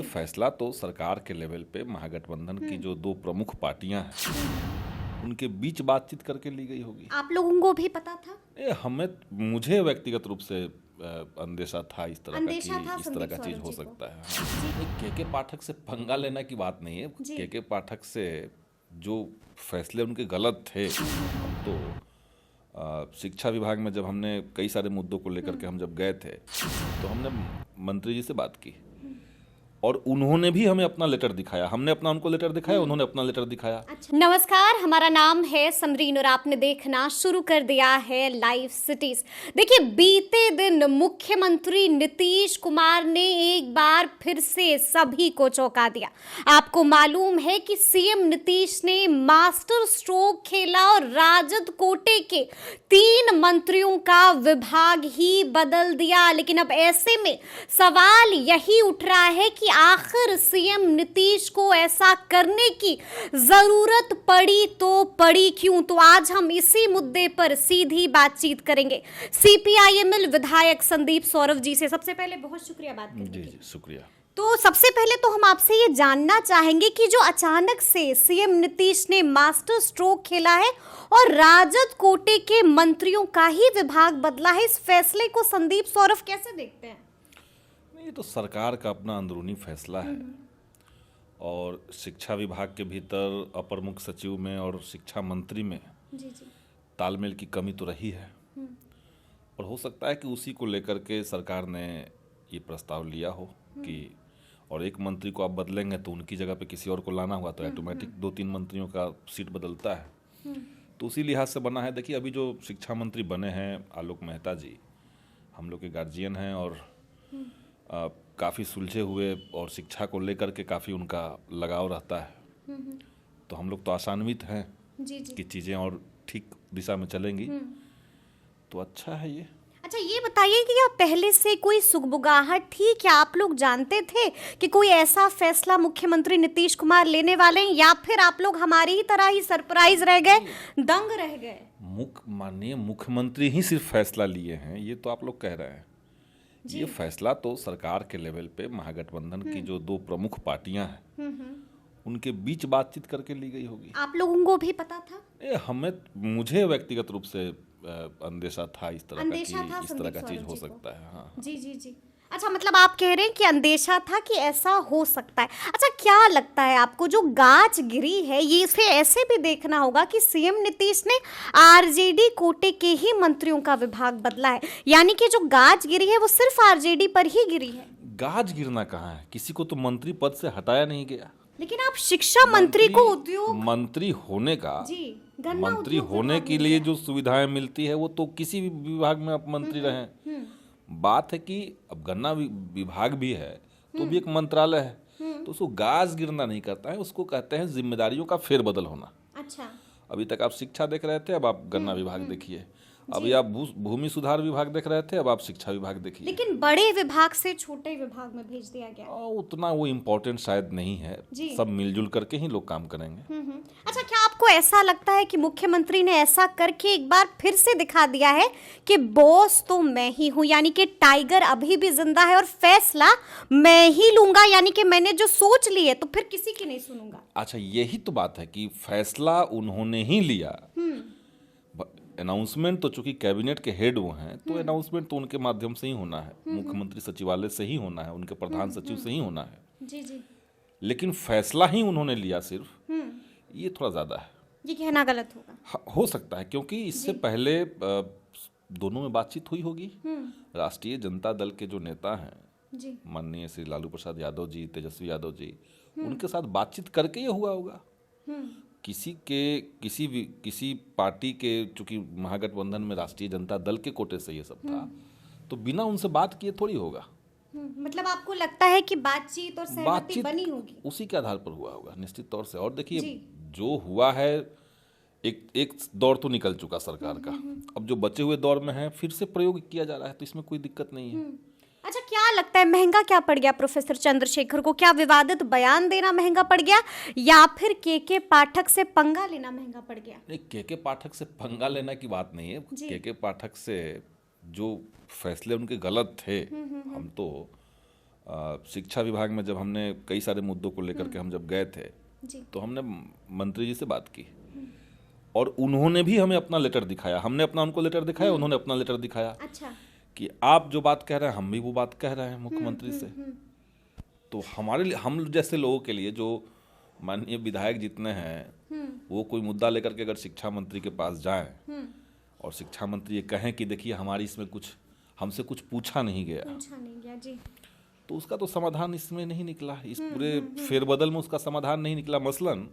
फैसला तो सरकार के लेवल पे महागठबंधन की जो दो प्रमुख पार्टियां हैं उनके बीच बातचीत करके ली गई होगी। आप लोगों को भी पता था? मुझे व्यक्तिगत रूप से अंदेशा था इस तरह का अंदेशा था कि इस तरह का संदीप चीज सौरभ हो जी को। सकता है। के पाठक से पंगा लेना की बात नहीं है। जी। के पाठक से जो फैसले उनके गलत थे, हम तो शिक्षा विभाग में जब हमने कई सारे मुद्दों को लेकर के हम जब गए थे तो हमने मंत्री जी से बात की और उन्होंने भी हमें अपना लेटर दिखाया, हमने अपना उनको लेटर दिखाया, उन्होंने अपना लेटर दिखाया। अच्छा। नमस्कार, हमारा नाम है समरीन और आपने देखना शुरू कर दिया है लाइव सिटीज। देखिए, बीते दिन मुख्यमंत्री नीतीश कुमार ने एक बार फिर से सभी को चौंका दिया। आपको मालूम है कि सीएम नीतीश ने मास्टर स्ट्रोक खेला और राजद कोटे के 3 मंत्रियों का विभाग ही बदल दिया। लेकिन अब ऐसे में सवाल यही उठ रहा है कि आखिर सीएम नीतीश को ऐसा करने की जरूरत पड़ी तो पड़ी क्यों? तो आज हम इसी मुद्दे पर सीधी बातचीत करेंगे सीपीआईएमएल विधायक संदीप सौरभ जी से। सबसे पहले बहुत शुक्रिया बात करने के लिए। जी शुक्रिया। तो सबसे पहले तो हम आपसे ये जानना चाहेंगे कि जो अचानक से सीएम नीतीश ने मास्टर स्ट्रोक खेला है और राजद कोटे के मंत्रियों का ही विभाग बदला है, इस फैसले को संदीप सौरभ कैसे देखते हैं? ये तो सरकार का अपना अंदरूनी फैसला है और शिक्षा विभाग के भीतर अपर मुख्य सचिव में और शिक्षा मंत्री में जी। तालमेल की कमी तो रही है और हो सकता है कि उसी को लेकर के सरकार ने ये प्रस्ताव लिया हो कि और एक मंत्री को आप बदलेंगे तो उनकी जगह पे किसी और को लाना हुआ तो ऑटोमेटिक 2-3 मंत्रियों का सीट बदलता है। तो उसी लिहाज से बना है। देखिए, अभी जो शिक्षा मंत्री बने हैं आलोक मेहता जी, हम लोग के गार्जियन हैं और काफ़ी सुलझे हुए और शिक्षा को लेकर के काफ़ी उनका लगाव रहता है। तो हम लोग तो आशान्वित हैं जी। कि चीज़ें और ठीक दिशा में चलेंगी। तो अच्छा है ये। अच्छा, ये बताइए कि क्या पहले से कोई सुगबुगाहट थी? क्या आप लोग जानते थे कि कोई ऐसा फैसला मुख्यमंत्री नीतीश कुमार लेने वाले हैं, या फिर आप लोग हमारी ही तरह ही सरप्राइज रह गए, दंग रह गए? माननीय मुख्यमंत्री ही सिर्फ फैसला लिए हैं ये तो आप लोग कह रहे हैं। ये फैसला तो सरकार के लेवल पे महागठबंधन की जो दो प्रमुख पार्टियां हैं उनके बीच बातचीत करके ली गई होगी। आप लोगों को भी पता था? मुझे व्यक्तिगत रूप से अंदेशा था इस तरह अंदेशा था का संदीप चीज सौरभ हो जी को। सकता है। हाँ। जी। अच्छा, मतलब आप कह रहे हैं कि अंदेशा था कि ऐसा हो सकता है। अच्छा, क्या लगता है आपको जो गाज गिरी है ये इसे ऐसे भी देखना होगा कि सीएम नीतीश ने आरजेडी कोटे के ही मंत्रियों का विभाग बदला है, यानी कि जो गाज गिरी है वो सिर्फ आरजेडी पर ही गिरी है? गाज गिरना कहाँ है, किसी को तो मंत्री पद से हटाया नहीं गया। लेकिन आप शिक्षा मंत्री को उद्योग मंत्री होने का गन्ना मंत्री उद्योग होने विभाग के मिल लिए गया। जो सुविधाएं मिलती है वो तो किसी भी विभाग में आप मंत्री रहें। बात है कि अब गन्ना विभाग भी है तो भी एक मंत्रालय है, तो उसको गाज गिरना नहीं करता है, उसको कहते हैं जिम्मेदारियों का फेरबदल होना। अच्छा। अभी तक आप शिक्षा देख रहे थे, अब आप गन्ना विभाग देखिए। अभी आप भूमि सुधार विभाग देख रहे थे, अब आप शिक्षा विभाग देखिए। लेकिन बड़े विभाग से छोटे विभाग में भेज दिया गया। उतना वो इम्पोर्टेंट शायद नहीं है, सब मिलजुल करके ही लोग काम करेंगे। अच्छा, क्या आपको ऐसा लगता है कि मुख्यमंत्री ने ऐसा करके एक बार फिर से दिखा दिया है कि बॉस तो मैं ही हूं, यानी कि टाइगर अभी भी जिंदा है और फैसला मैं ही लूंगा, यानी कि मैंने जो सोच ली है तो फिर किसी की नहीं सुनूंगा? अच्छा, यही तो बात है कि फैसला उन्होंने ही लिया। अनाउंसमेंट तो चूंकि कैबिनेट के हेड वो हैं तो अनाउंसमेंट तो उनके माध्यम से ही होना है, मुख्यमंत्री सचिवालय से ही होना है, उनके प्रधान सचिव से ही होना है। जी। लेकिन फैसला ही उन्होंने लिया सिर्फ, ये थोड़ा ज्यादा है। ये कहना गलत होगा। हो सकता है क्योंकि इससे पहले दोनों में बातचीत हुई होगी। राष्ट्रीय जनता दल के जो नेता हैं माननीय श्री लालू प्रसाद यादव जी, तेजस्वी यादव जी, उनके साथ बातचीत करके ये हुआ होगा। किसी पार्टी के, चूंकि महागठबंधन में राष्ट्रीय जनता दल के कोटे से ये सब था, तो बिना उनसे बात किए थोड़ी होगा। मतलब आपको लगता है कि बातचीत और सहमति बनी होगी, उसी के आधार पर हुआ होगा निश्चित तौर से। और देखिए, जो हुआ है एक दौर तो निकल चुका सरकार का, अब जो बचे हुए दौर में है फिर से प्रयोग किया जा रहा है, तो इसमें कोई दिक्कत नहीं है। अच्छा, क्या लगता है महंगा क्या पड़ गया प्रोफेसर चंद्रशेखर को? क्या विवादित बयान देना महंगा पड़ गया या फिर के पाठक से पंगा लेना महंगा पड़ गया? नहीं, के पाठक से पंगा लेना की बात नहीं है। के पाठक से जो फैसले उनके गलत थे, हम तो शिक्षा विभाग में जब हमने कई सारे मुद्दों को लेकर के हम जब गए थे जी। तो हमने मंत्री जी से बात की और उन्होंने भी हमें अपना लेटर दिखाया, हमने अपना उनको लेटर दिखाया, उन्होंने अपना लेटर दिखाया अच्छा। कि आप जो बात कह रहे हैं हम भी वो बात कह रहे हैं मुख्यमंत्री से। तो हमारे लिए, हम जैसे लोगों के लिए, जो माननीय विधायक जितने हैं वो कोई मुद्दा लेकर के अगर शिक्षा मंत्री के पास जाएं और शिक्षा मंत्री ये कहें कि देखिए हमारी इसमें कुछ, हमसे कुछ पूछा नहीं गया जी। तो उसका तो समाधान इसमें नहीं निकला, इस पूरे फेरबदल में उसका समाधान नहीं निकला। मसलन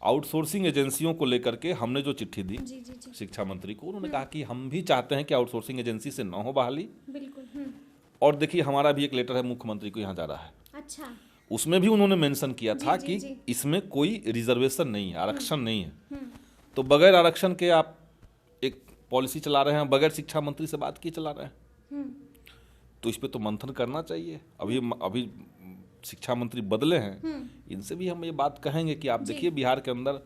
आउटसोर्सिंग एजेंसियों को लेकर के हमने जो चिट्ठी दी जी। शिक्षा मंत्री को, उन्होंने कहा कि हम भी चाहते हैं कि आउटसोर्सिंग एजेंसी से न हो बहाली। बिल्कुल। और देखिए हमारा भी एक लेटर है मुख्यमंत्री को यहाँ जा रहा है, अच्छा। उसमें भी उन्होंने मेंशन किया था जी, कि जी। इसमें कोई रिजर्वेशन नहीं है, आरक्षण नहीं है। तो बगैर आरक्षण के आप एक पॉलिसी चला रहे हैं, बगैर शिक्षा मंत्री से बात किए चला रहे हैं। तो इस पे तो मंथन करना चाहिए। अभी शिक्षा मंत्री बदले हैं, इनसे भी हम ये बात कहेंगे कि आप देखिए बिहार के अंदर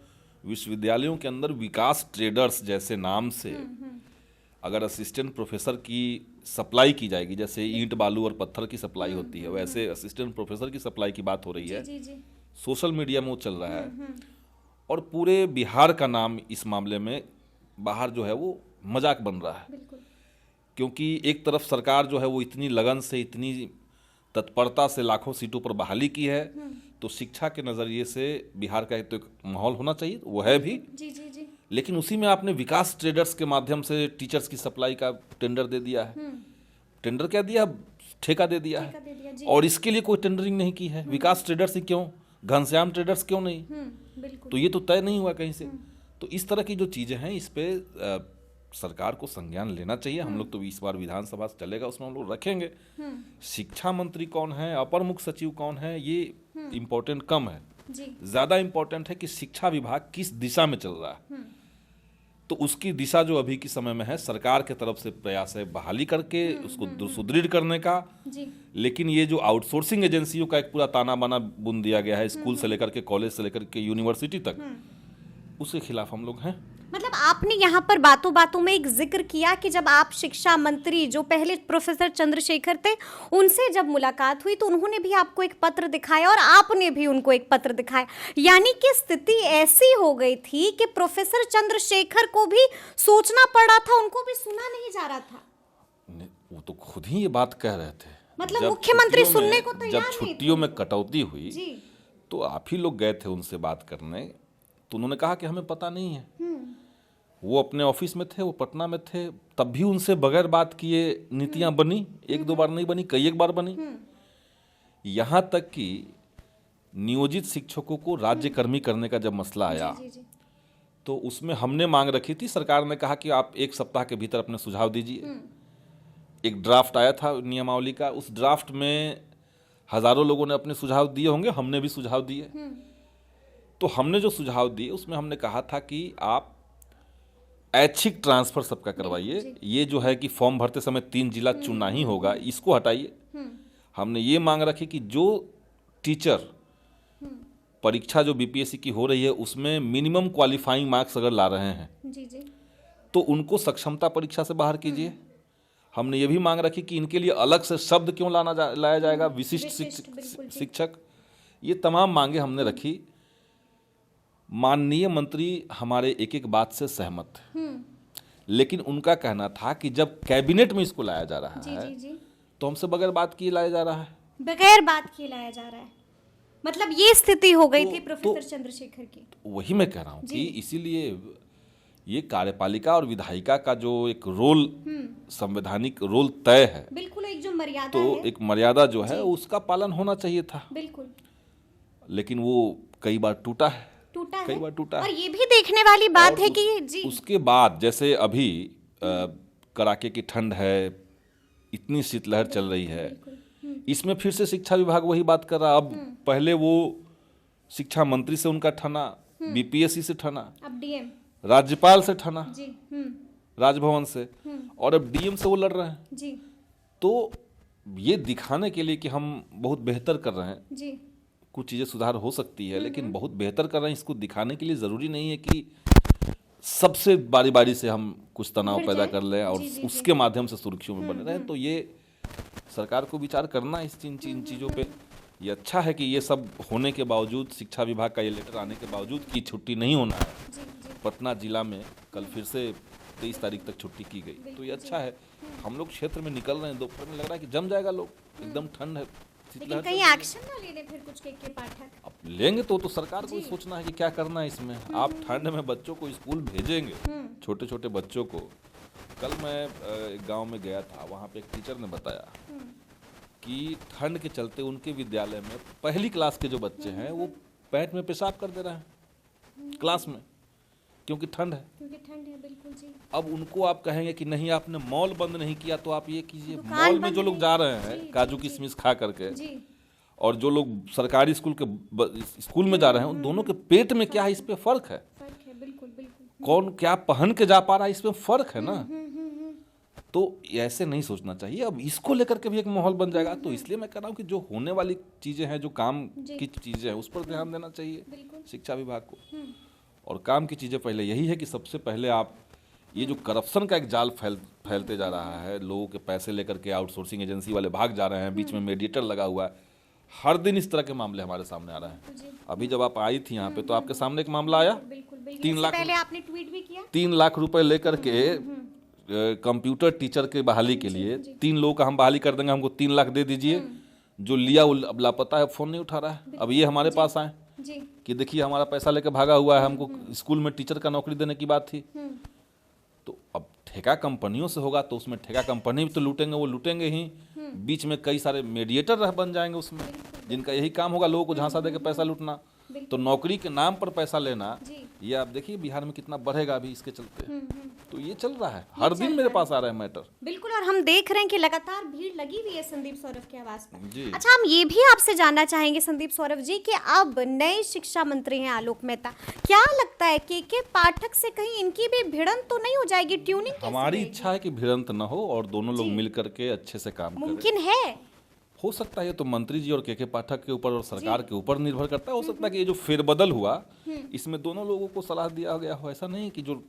विश्वविद्यालयों के अंदर विकास ट्रेडर्स जैसे नाम से अगर असिस्टेंट प्रोफेसर की सप्लाई की जाएगी, जैसे ईंट बालू और पत्थर की सप्लाई होती है, वैसे असिस्टेंट प्रोफेसर की सप्लाई की बात हो रही है। जी। सोशल मीडिया में वो चल रहा है और पूरे बिहार का नाम इस मामले में बाहर जो है वो मजाक बन रहा है। बिल्कुल। क्योंकि एक तरफ सरकार जो है वो इतनी लगन से, इतनी तत्परता से लाखों सीटों पर बहाली की है, तो शिक्षा के नज़रिए से बिहार का तो एक माहौल होना चाहिए, वो है भी। जी। लेकिन उसी में आपने विकास ट्रेडर्स के माध्यम से टीचर्स की सप्लाई का टेंडर दे दिया है। टेंडर क्या दिया, ठेका दे दिया है। और इसके लिए कोई टेंडरिंग नहीं की है। विकास ट्रेडर्स ही क्यों, घनश्याम ट्रेडर्स क्यों नहीं? बिल्कुल। तो ये तो तय नहीं हुआ कहीं से। तो इस तरह की जो चीज़ें हैं इस पे सरकार को संज्ञान लेना चाहिए। हम लोग तो इस बार विधानसभा से चलेगा, उसमें हम लोग रखेंगे। शिक्षा मंत्री कौन है, अपर मुख्य सचिव कौन है, ये इम्पोर्टेंट कम है। ज़्यादा इम्पोर्टेंट है कि शिक्षा विभाग किस दिशा में चल रहा है। तो उसकी दिशा जो अभी के समय में है, सरकार के तरफ से प्रयास है बहाली करके उसको सुदृढ़ करने का। लेकिन ये जो आउटसोर्सिंग एजेंसियों का एक पूरा ताना बाना बुन दिया गया है, स्कूल से लेकर के कॉलेज से लेकर के यूनिवर्सिटी तक, उसके खिलाफ हम लोग हैं। मतलब आपने यहाँ पर बातों बातों में एक जिक्र किया कि जब आप शिक्षा मंत्री जो पहले प्रोफेसर चंद्रशेखर थे उनसे जब मुलाकात हुई तो उन्होंने भी आपको एक पत्र दिखाया और आपने भी उनको एक पत्र दिखाया, यानी कि स्थिति ऐसी हो गई थी कि प्रोफेसर चंद्रशेखर को भी सोचना पड़ रहा था, उनको भी सुना नहीं जा रहा था। वो तो खुद ही ये बात कह रहे थे, मतलब मुख्यमंत्री सुनने को तैयार जब छुट्टियों में कटौती हुई तो आप ही लोग गए थे उनसे बात करने, तो उन्होंने कहा कि हमें पता नहीं है। वो अपने ऑफिस में थे, वो पटना में थे, तब भी उनसे बगैर बात किए नीतियां बनी। एक दो बार नहीं बनी, कई एक बार बनी। यहाँ तक कि नियोजित शिक्षकों को राज्यकर्मी करने का जब मसला आया तो उसमें हमने मांग रखी थी, सरकार ने कहा कि आप 1 सप्ताह के भीतर अपने सुझाव दीजिए। एक ड्राफ्ट आया था नियमावली का, उस ड्राफ्ट में हजारों लोगों ने अपने सुझाव दिए होंगे, हमने भी सुझाव दिए। तो हमने जो सुझाव दिए उसमें हमने कहा था कि आप ऐच्छिक ट्रांसफर सबका करवाइए। ये जो है कि फॉर्म भरते समय 3 जिला चुनना ही होगा, इसको हटाइए। हमने ये मांग रखी कि जो टीचर परीक्षा जो बीपीएससी की हो रही है उसमें मिनिमम क्वालिफाइंग मार्क्स अगर ला रहे हैं तो उनको सक्षमता परीक्षा से बाहर कीजिए। हमने ये भी मांग रखी कि इनके लिए अलग से शब्द क्यों लाया जाएगा, विशिष्ट शिक्षक। ये तमाम मांगे हमने रखी। माननीय मंत्री हमारे एक एक बात से सहमत थे, लेकिन उनका कहना था कि जब कैबिनेट में इसको लाया जा रहा है तो हमसे बगैर बात किए लाया जा रहा है। बगैर बात किए लाया जा रहा है, मतलब ये स्थिति हो गई थी प्रोफेसर चंद्रशेखर की। वही मैं कह रहा हूँ कि इसीलिए ये कार्यपालिका और विधायिका का जो एक रोल, संवैधानिक रोल तय है, बिल्कुल एक जो मर्यादा तो है, एक मर्यादा जो है उसका पालन होना चाहिए था। बिल्कुल। लेकिन वो कई बार टूटा है, कई बार टूटा। और ये भी देखने वाली बात है कि उसके बाद जैसे अभी कड़ाके की ठंड है, इतनी शीतलहर चल रही है, इसमें फिर से शिक्षा विभाग वही बात कर रहा। अब पहले वो शिक्षा मंत्री से उनका ठना, बीपीएससी से ठना, अब डीएम राज्यपाल से ठना, राजभवन से, और अब डीएम से वो लड़ रहे हैं। तो ये दिखाने के लिए कि हम बहुत बेहतर कर रहे हैं, कुछ चीज़ें सुधार हो सकती है, लेकिन बहुत बेहतर कर रहे हैं, इसको दिखाने के लिए ज़रूरी नहीं है कि सबसे बारी बारी से हम कुछ तनाव पैदा कर लें और उसके माध्यम से सुर्खियों में बने रहें। तो ये सरकार को विचार करना इस इन चीज़ों पे। ये अच्छा है कि ये सब होने के बावजूद, शिक्षा विभाग का ये लेटर आने के बावजूद कि छुट्टी नहीं होना है, पटना जिला में कल फिर से 23 तारीख तक छुट्टी की गई, तो ये अच्छा है। हम लोग क्षेत्र में निकल रहे हैं, दोपहर में लग रहा है कि जम जाएगा लोग, एकदम ठंड है। लेकिन कहीं एक्शन ना लेने फिर कुछ के पाठक अब लेंगे तो सरकार को ही सोचना है कि क्या करना है इसमें। आप ठंड में बच्चों को स्कूल भेजेंगे, छोटे छोटे बच्चों को। कल मैं एक गांव में गया था, वहाँ पे एक टीचर ने बताया कि ठंड के चलते उनके विद्यालय में पहली क्लास के जो बच्चे हैं वो पैंट में पेशाब कर दे रहे हैं क्लास में, क्योंकि ठंड है। बिल्कुल जी। अब उनको आप कहेंगे कि नहीं आपने मॉल बंद नहीं किया, तो आप ये कीजिए, मॉल में जो लोग जा रहे हैं काजू किशमिश खा करके, और जो लोग सरकारी स्कूल में जा रहे हैं, उन दोनों के पेट में क्या है, इस पे फर्क है। बिल्कुल। कौन क्या पहन के जा पा रहा है, इसमें फर्क है ना। तो ऐसे नहीं सोचना चाहिए। अब इसको लेकर के भी एक माहौल बन जाएगा, तो इसलिए मैं कह रहा हूँ कि जो होने वाली चीजें हैं, जो काम की चीजें हैं, उस पर ध्यान देना चाहिए शिक्षा विभाग को। और काम की चीजें पहले यही है कि सबसे पहले आप ये जो करप्शन का एक जाल फैलते जा रहा है, लोगों के पैसे लेकर के आउटसोर्सिंग एजेंसी वाले भाग जा रहे हैं, बीच में मीडिएटर लगा हुआ है, हर दिन इस तरह के मामले हमारे सामने आ रहे हैं। अभी जब आप आई थी यहाँ पे तो आपके सामने एक मामला आया, 3 लाख, पहले आपने ट्वीट भी किया, 3 लाख रुपए लेकर के कंप्यूटर टीचर के बहाली के लिए 3 लोगों का हम बहाली कर देंगे, हमको 3 लाख दे दीजिए। जो लिया वो अब लापता है, फोन नहीं उठा रहा है। अब ये हमारे पास आए कि देखिए हमारा पैसा लेकर भागा हुआ है, हमको स्कूल में टीचर का नौकरी देने की बात थी। तो अब ठेका कंपनियों से होगा तो उसमें ठेका कंपनी भी तो लूटेंगे, वो लूटेंगे ही, बीच में कई सारे मीडिएटर बन जाएंगे उसमें, जिनका यही काम होगा लोगों को झांसा देकर पैसा लूटना। तो नौकरी के नाम पर पैसा लेना, ये आप देखिए बिहार में कितना बढ़ेगा अभी इसके चलते। तो ये चल रहा है, हर दिन मेरे पास आ रहा है मैटर। बिल्कुल, और हम देख रहे हैं कि लगातार भीड़ लगी हुई है संदीप सौरभ के आवास पर। अच्छा, हम ये भी आपसे जानना चाहेंगे संदीप सौरभ जी कि अब नए शिक्षा मंत्री हैं आलोक मेहता, क्या लगता है के पाठक से कहीं इनकी भी भिड़ंत तो नहीं हो जाएगी? ट्यूनिंग हमारी इच्छा है कि भिड़ंत न हो और दोनों लोग मिल करके अच्छे से काम करें। मुमकिन है, हो सकता है ये तो मंत्री जी और के पाठक के ऊपर और सरकार के ऊपर निर्भर करता है। हो सकता है कि ये जो फेरबदल हुआ इसमें दोनों लोगों को सलाह दिया गया हो। ऐसा नहीं कि जो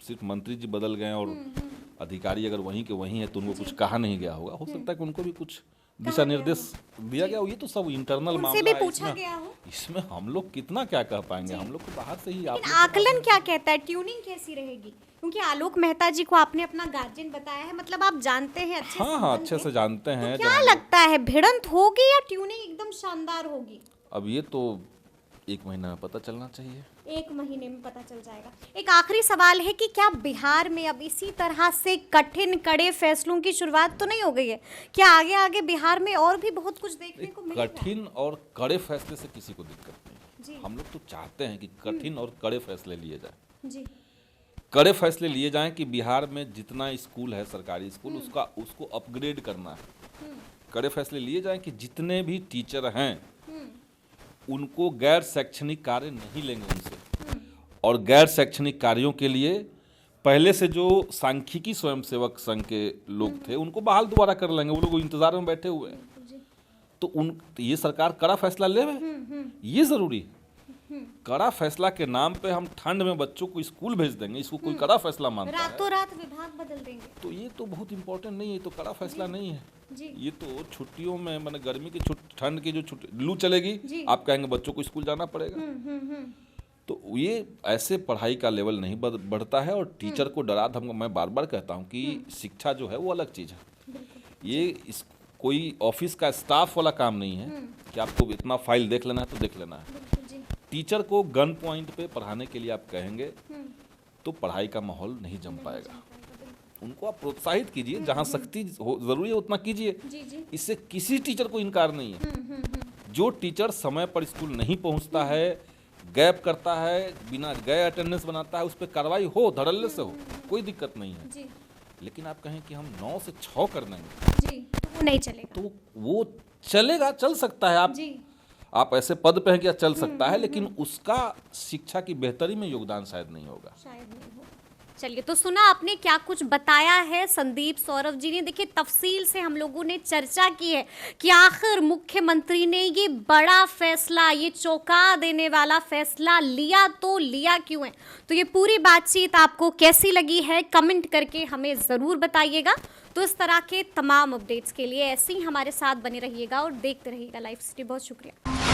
सिर्फ मंत्री जी बदल गए और अधिकारी अगर वहीं के वहीं है तो उनको कुछ कहा नहीं गया होगा। हो सकता है कि उनको भी कुछ दिशा निर्देश दिया गया हो। ये तो सब इंटरनल मामला है, इसमें हम लोग कितना क्या कह पाएंगे, हम लोग को बाहर से ही। आकलन क्या कहता है, ट्यूनिंग कैसी रहेगी? क्योंकि आलोक मेहता जी को आपने अपना गार्जियन बताया है, मतलब आप जानते हैं अच्छे से। हाँ, अच्छे से जानते हैं। तो क्या लगता है, भिड़ंत होगी या ट्यूनिंग एकदम शानदार होगी? अब ये तो 1 महीना में पता चलना चाहिए। 1 महीने में पता चल जाएगा। एक आखिरी सवाल है कि क्या बिहार में अब इसी तरह से कठिन कड़े फैसलों की शुरुआत तो नहीं हो गई है? क्या आगे आगे बिहार में और भी बहुत कुछ देखने को मिलेगा? कठिन और कड़े फैसले से किसी को दिक्कत नहीं। हम लोग तो चाहते हैं कि कठिन और कड़े फैसले लिए जाए, कड़े फैसले लिए जाएं कि बिहार में जितना स्कूल है, सरकारी स्कूल, उसको अपग्रेड करना है। कड़े फैसले लिए जाएं कि जितने भी टीचर हैं उनको गैर शैक्षणिक कार्य नहीं लेंगे उनसे, और गैर शैक्षणिक कार्यों के लिए पहले से जो सांख्यिकी स्वयंसेवक संघ के लोग थे उनको बहाल दोबारा कर लेंगे। वो लोग इंतजार में बैठे हुए हैं। तो ये सरकार कड़ा फैसला ले, ये जरूरी है। कड़ा फैसला के नाम पे हम ठंड में बच्चों को स्कूल भेज देंगे, इसको कोई कड़ा फैसला मानता है? रातों रात विभाग बदल देंगे, तो ये तो बहुत इंपॉर्टेंट नहीं है, तो कड़ा फैसला नहीं है। ये तो छुट्टियों में, मैंने गर्मी की ठंड की जो लू चलेगी, आप कहेंगे बच्चों को स्कूल जाना पड़ेगा। तो ये ऐसे पढ़ाई का लेवल नहीं बढ़ता है। और टीचर को डरा धमका, मैं बार बार कहता हूँ कि शिक्षा जो है वो अलग चीज़ है। ये कोई ऑफिस का स्टाफ वाला काम नहीं है कि आपको इतना फाइल देख लेना है तो देख लेना है। टीचर को गन पॉइंट पे पढ़ाने के लिए आप कहेंगे तो पढ़ाई का माहौल नहीं जम पाएगा। उनको आप प्रोत्साहित कीजिए, जहाँ सख्ती जरूरी है उतना कीजिए। इससे किसी टीचर को इनकार नहीं है। जो टीचर समय पर स्कूल नहीं पहुंचता है, गैप करता है, बिना गए अटेंडेंस बनाता है, उस पर कार्रवाई हो, धड़ल्ले से हो, कोई दिक्कत नहीं है। लेकिन आप कहें कि हम 9 से 6 कर देंगे, तो वो नहीं चलेगा। तो वो चलेगा, चल सकता है। आप ऐसे पद पे हैं कि चल सकता है, लेकिन उसका शिक्षा की बेहतरी में योगदान शायद नहीं होगा। चलिए, तो सुना आपने क्या कुछ बताया है संदीप सौरभ जी ने। देखिए, तफसील से हम लोगों ने चर्चा की है कि आखिर मुख्यमंत्री ने ये बड़ा फैसला, ये चौंका देने वाला फैसला लिया तो लिया क्यों है। तो ये पूरी बातचीत आपको कैसी लगी है, कमेंट करके हमें ज़रूर बताइएगा। तो इस तरह के तमाम अपडेट्स के लिए ऐसे ही हमारे साथ बने रहिएगा और देखते रहिएगा लाइव सिटी। बहुत शुक्रिया।